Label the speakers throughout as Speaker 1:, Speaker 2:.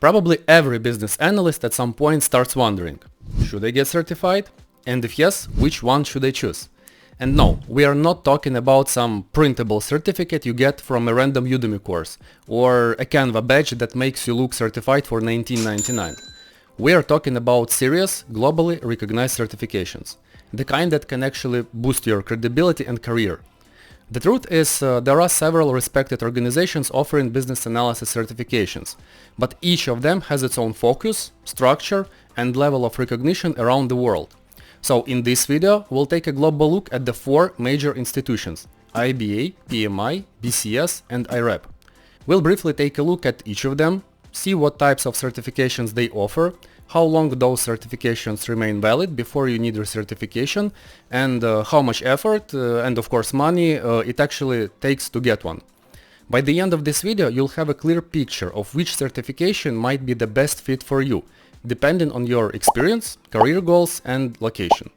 Speaker 1: Probably every business analyst at some point starts wondering, should I get certified? And if yes, which one should I choose? And no, we are not talking about some printable certificate you get from a random Udemy course or a Canva badge that makes you look certified for $19.99. We are talking about serious, globally recognized certifications, the kind that can actually boost your credibility and career. The truth is, there are several respected organizations offering business analysis certifications, but each of them has its own focus, structure, and level of recognition around the world. So in this video, we'll take a global look at the four major institutions: IBA, PMI, BCS, and IREP. We'll briefly take a look at each of them, see what types of certifications they offer, how long those certifications remain valid before you need recertification, and how much effort and of course money it actually takes to get one. By the end of this video, you'll have a clear picture of which certification might be the best fit for you, depending on your experience, career goals, and location.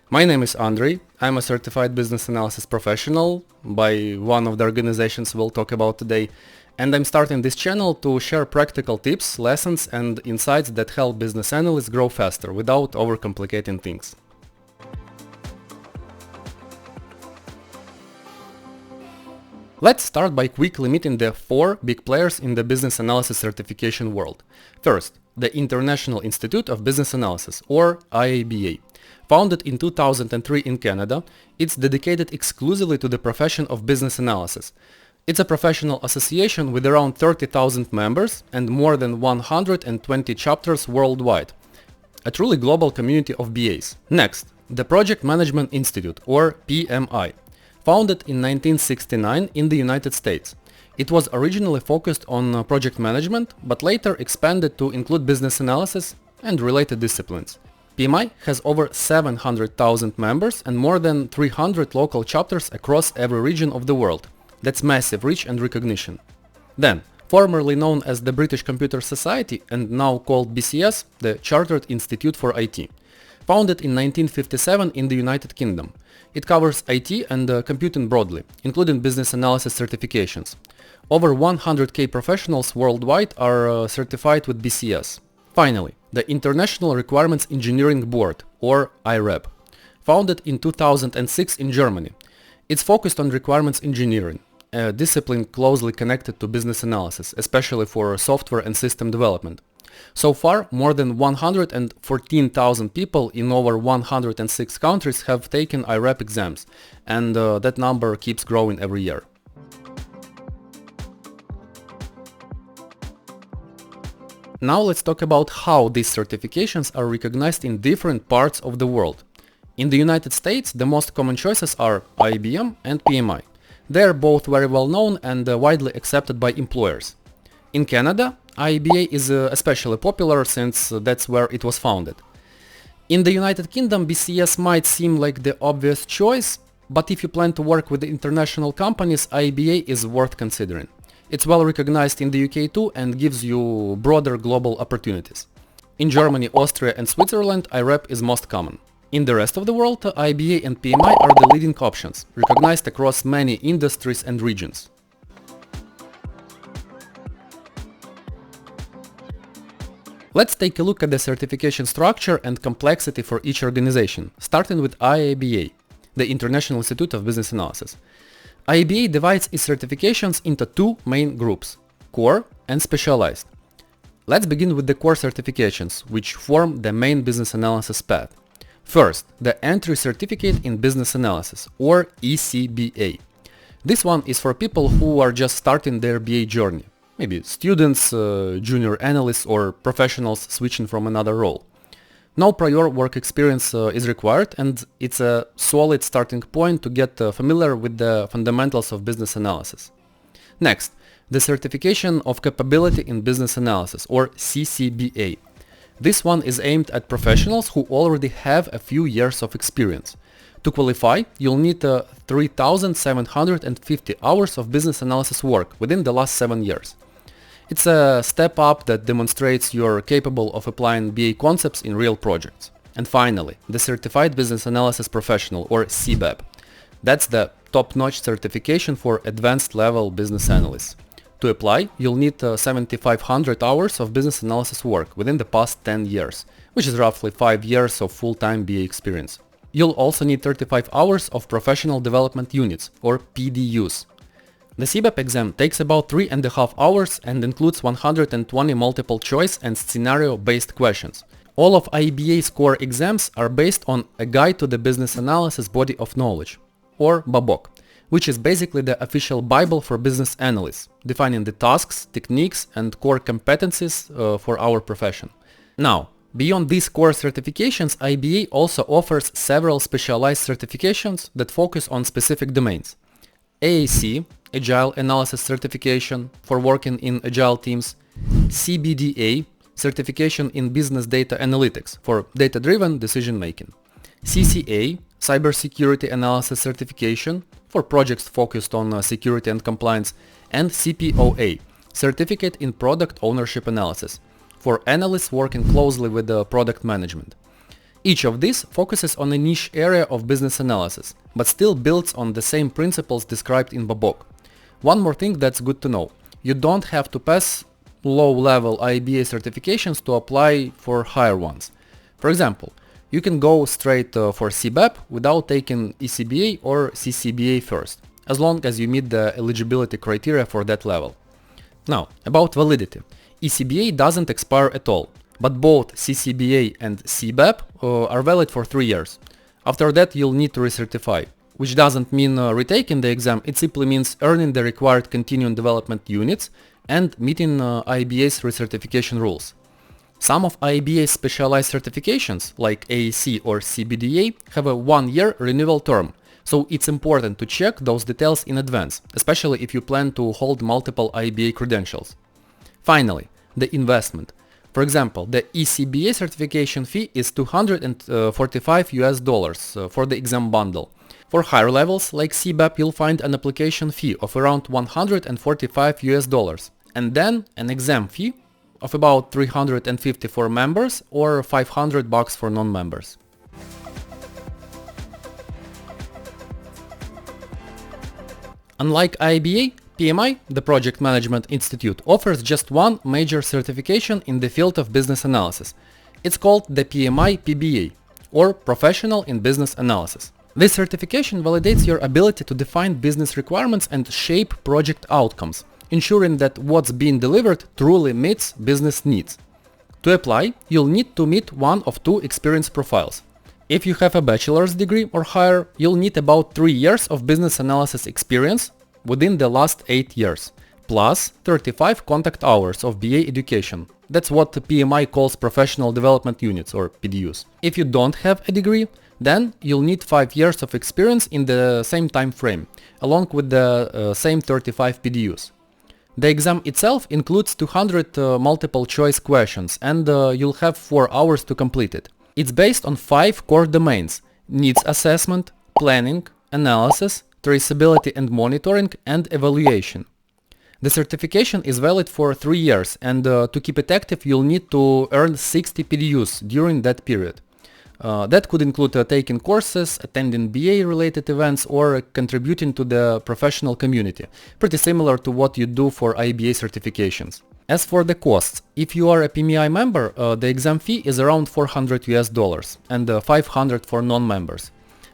Speaker 1: My name is Andrei. I'm a certified business analysis professional by one of the organizations we'll talk about today, and I'm starting this channel to share practical tips, lessons, and insights that help business analysts grow faster without overcomplicating things. Let's start by quickly meeting the four big players in the business analysis certification world. First, the International Institute of Business Analysis, or IABA. Founded in 2003 in Canada, it's dedicated exclusively to the profession of business analysis. It's a professional association with around 30,000 members and more than 120 chapters worldwide. A truly global community of BAs. Next, the Project Management Institute, or PMI. Founded in 1969 in the United States. It was originally focused on project management, but later expanded to include business analysis and related disciplines. PMI has over 700,000 members and more than 300 local chapters across every region of the world. That's massive reach and recognition. Then, formerly known as the British Computer Society and now called BCS, the Chartered Institute for IT. Founded in 1957 in the United Kingdom. It covers IT and computing broadly, including business analysis certifications. Over 100k professionals worldwide are certified with BCS. Finally, the International Requirements Engineering Board, or IREP. Founded in 2006 in Germany. It's focused on requirements engineering, a discipline closely connected to business analysis, especially for software and system development. So far, more than 114,000 people in over 106 countries have taken IREP exams, and that number keeps growing every year. Now let's talk about how these certifications are recognized in different parts of the world. In the United States, the most common choices are IBM and PMI. They are both very well known and widely accepted by employers. In Canada, IBA is especially popular since that's where it was founded. In the United Kingdom, BCS might seem like the obvious choice, but if you plan to work with international companies, IBA is worth considering. It's well recognized in the UK too and gives you broader global opportunities. In Germany, Austria and Switzerland, IREP is most common. In the rest of the world, IBA and PMI are the leading options, recognized across many industries and regions. Let's take a look at the certification structure and complexity for each organization, starting with IABA, the International Institute of Business Analysis. IABA divides its certifications into two main groups, core and specialized. Let's begin with the core certifications, which form the main business analysis path. First, the Entry Certificate in Business Analysis, or ECBA. This one is for people who are just starting their BA journey. Maybe students, junior analysts, or professionals switching from another role. No prior work experience is required, and it's a solid starting point to get familiar with the fundamentals of business analysis. Next, the Certification of Capability in Business Analysis, or CCBA. This one is aimed at professionals who already have a few years of experience. To qualify, you'll need 3,750 hours of business analysis work within the last 7 years. It's a step up that demonstrates you're capable of applying BA concepts in real projects. And finally, the Certified Business Analysis Professional, or CBAP. That's the top-notch certification for advanced level business analysts. To apply, you'll need 7,500 hours of business analysis work within the past 10 years, which is roughly 5 years of full-time BA experience. You'll also need 35 hours of professional development units, or PDUs. The CBAP exam takes about 3.5 hours and includes 120 multiple choice and scenario-based questions. All of IBA's core exams are based on a Guide to the Business Analysis Body of Knowledge, or BABOK, which is basically the official Bible for business analysts, defining the tasks, techniques, and core competencies for our profession. Now, beyond these core certifications, IBA also offers several specialized certifications that focus on specific domains. AAC, Agile Analysis Certification for working in agile teams, CBDA, Certification in Business Data Analytics for data-driven decision making, CCA, Cybersecurity Analysis Certification for projects focused on security and compliance, and CPOA, Certificate in Product Ownership Analysis for analysts working closely with the product management. Each of these focuses on a niche area of business analysis, but still builds on the same principles described in BABOK. One more thing that's good to know: you don't have to pass low-level IBA certifications to apply for higher ones. For example, you can go straight for CBAP without taking ECBA or CCBA first, as long as you meet the eligibility criteria for that level. Now, about validity. ECBA doesn't expire at all, but both CCBA and CBAP are valid for 3 years. After that, you'll need to recertify, which doesn't mean retaking the exam, it simply means earning the required continuing development units and meeting IBA's recertification rules. Some of IBA's specialized certifications, like AAC or CBDA, have a 1-year renewal term, so it's important to check those details in advance, especially if you plan to hold multiple IBA credentials. Finally, the investment. For example, the ECBA certification fee is $245 for the exam bundle. For higher levels like CBAP, you'll find an application fee of around $145, and then an exam fee of about $350 for members or $500 for non-members. Unlike IBA, PMI, the Project Management Institute, offers just one major certification in the field of business analysis. It's called the PMI PBA, or Professional in Business Analysis. This certification validates your ability to define business requirements and shape project outcomes, ensuring that what's being delivered truly meets business needs. To apply, you'll need to meet one of two experience profiles. If you have a bachelor's degree or higher, you'll need about 3 years of business analysis experience within the last 8 years, plus 35 contact hours of BA education. That's what the PMI calls Professional Development Units, or PDUs. If you don't have a degree, then you'll need 5 years of experience in the same time frame, along with the same 35 PDUs. The exam itself includes 200 multiple choice questions, and you'll have 4 hours to complete it. It's based on 5 core domains: needs assessment, planning, analysis, traceability and monitoring, and evaluation. The certification is valid for 3 years, and to keep it active, you'll need to earn 60 PDUs during that period. That could include taking courses, attending BA-related events, or contributing to the professional community, pretty similar to what you do for IBA certifications. As for the costs, if you are a PMI member, the exam fee is around $400 and $500 for non-members.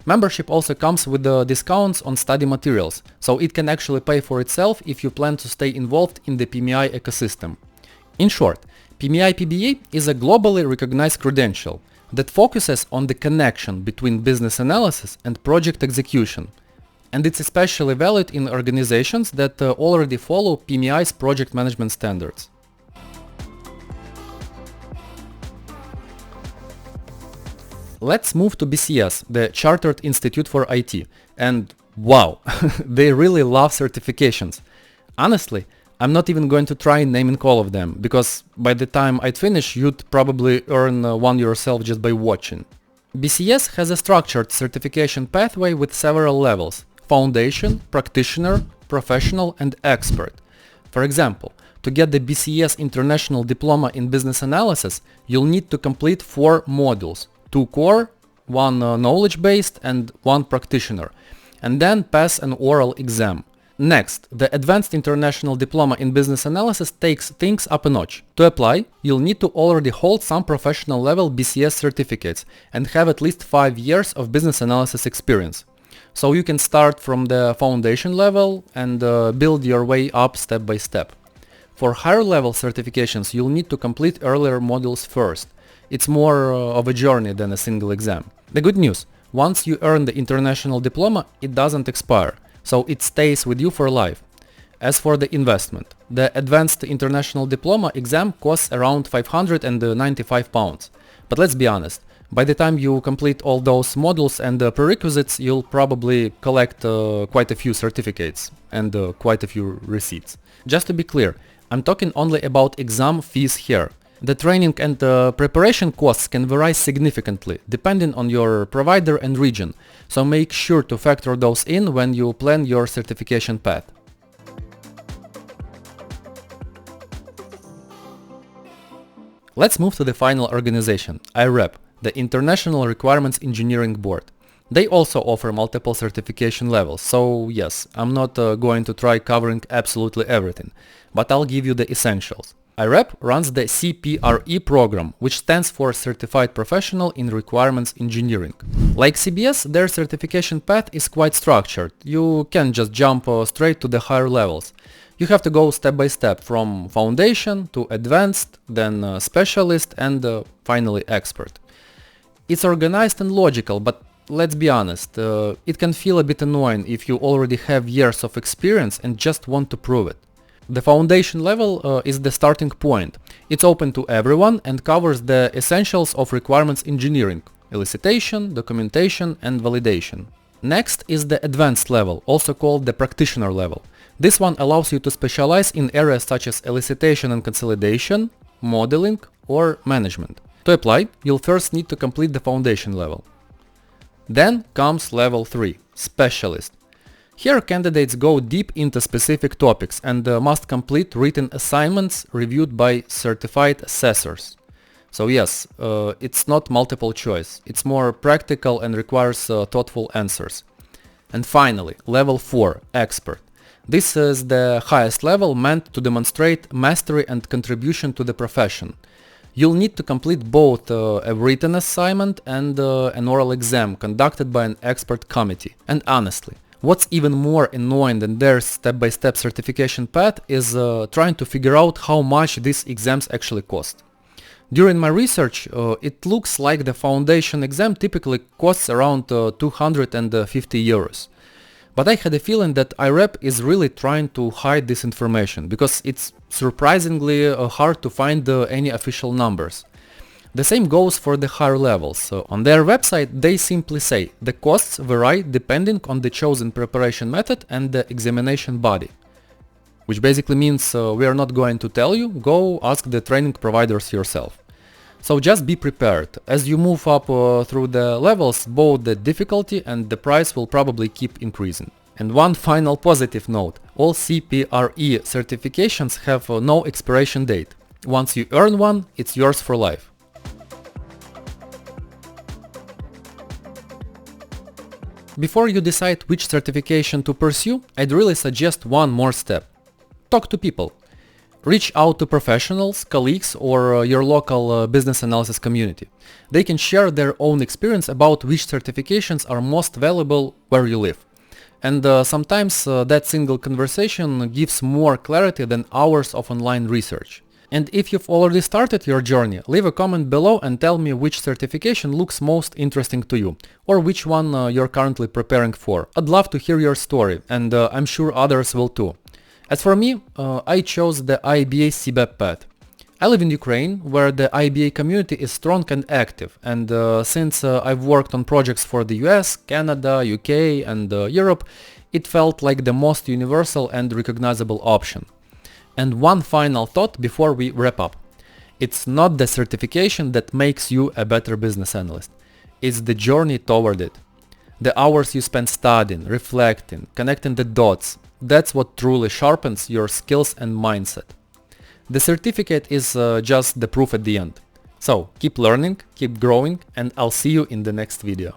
Speaker 1: Membership also comes with discounts on study materials, so it can actually pay for itself if you plan to stay involved in the PMI ecosystem. In short, PMI PBA is a globally recognized credential that focuses on the connection between business analysis and project execution, and it's especially valid in organizations that already follow PMI's project management standards. Let's move to BCS, the Chartered Institute for IT, and wow, they really love certifications. Honestly, I'm not even going to try naming all of them, because by the time I'd finish, you'd probably earn one yourself just by watching. BCS has a structured certification pathway with several levels: Foundation, Practitioner, Professional, and Expert. For example, to get the BCS International Diploma in Business Analysis, you'll need to complete 4 modules, 2 core, 1 knowledge-based, and 1 practitioner, and then pass an oral exam. Next, the Advanced International Diploma in Business Analysis takes things up a notch. To apply, you'll need to already hold some professional level BCS certificates and have at least 5 years of business analysis experience. So you can start from the foundation level and build your way up step by step. For higher level certifications, you'll need to complete earlier modules first. It's more of a journey than a single exam. The good news, once you earn the international diploma, it doesn't expire, so it stays with you for life. As for the investment, the Advanced International Diploma exam costs around £595. But let's be honest, by the time you complete all those modules and prerequisites, you'll probably collect quite a few certificates and quite a few receipts. Just to be clear, I'm talking only about exam fees here. The training and preparation costs can vary significantly depending on your provider and region, so make sure to factor those in when you plan your certification path. Let's move to the final organization, IREP, the International Requirements Engineering Board. They also offer multiple certification levels, so yes, I'm not going to try covering absolutely everything, but I'll give you the essentials. IREP runs the CPRE program, which stands for Certified Professional in Requirements Engineering. Like CBS, their certification path is quite structured. You can't just jump straight to the higher levels. You have to go step by step from foundation to advanced, then specialist, and finally expert. It's organized and logical, but let's be honest, it can feel a bit annoying if you already have years of experience and just want to prove it. The foundation level is the starting point. It's open to everyone and covers the essentials of requirements engineering: elicitation, documentation, and validation. Next is the advanced level, also called the practitioner level. This one allows you to specialize in areas such as elicitation and consolidation, modeling, or management. To apply, you'll first need to complete the foundation level. Then comes level 3, specialist. Here candidates go deep into specific topics and must complete written assignments reviewed by certified assessors. So yes, it's not multiple choice, it's more practical and requires thoughtful answers. And finally, level 4, expert. This is the highest level meant to demonstrate mastery and contribution to the profession. You'll need to complete both a written assignment and an oral exam conducted by an expert committee. And honestly, what's even more annoying than their step-by-step certification path is trying to figure out how much these exams actually cost. During my research, it looks like the foundation exam typically costs around 250 euros. But I had a feeling that IREP is really trying to hide this information because it's surprisingly hard to find any official numbers. The same goes for the higher levels. On their website they simply say the costs vary depending on the chosen preparation method and the examination body. Which basically means we are not going to tell you, go ask the training providers yourself. So just be prepared. As you move up through the levels, both the difficulty and the price will probably keep increasing. And one final positive note, all CPRE certifications have no expiration date. Once you earn one, it's yours for life. Before you decide which certification to pursue, I'd really suggest one more step. Talk to people. Reach out to professionals, colleagues, or your local business analysis community. They can share their own experience about which certifications are most valuable where you live. And sometimes that single conversation gives more clarity than hours of online research. And if you've already started your journey, leave a comment below and tell me which certification looks most interesting to you, or which one you're currently preparing for. I'd love to hear your story, and I'm sure others will too. As for me, I chose the IBA CBEP path. I live in Ukraine, where the IBA community is strong and active, and since I've worked on projects for the US, Canada, UK, and Europe, it felt like the most universal and recognizable option. And one final thought before we wrap up. It's not the certification that makes you a better business analyst. It's the journey toward it. The hours you spend studying, reflecting, connecting the dots. That's what truly sharpens your skills and mindset. The certificate is just the proof at the end. So keep learning, keep growing, and I'll see you in the next video.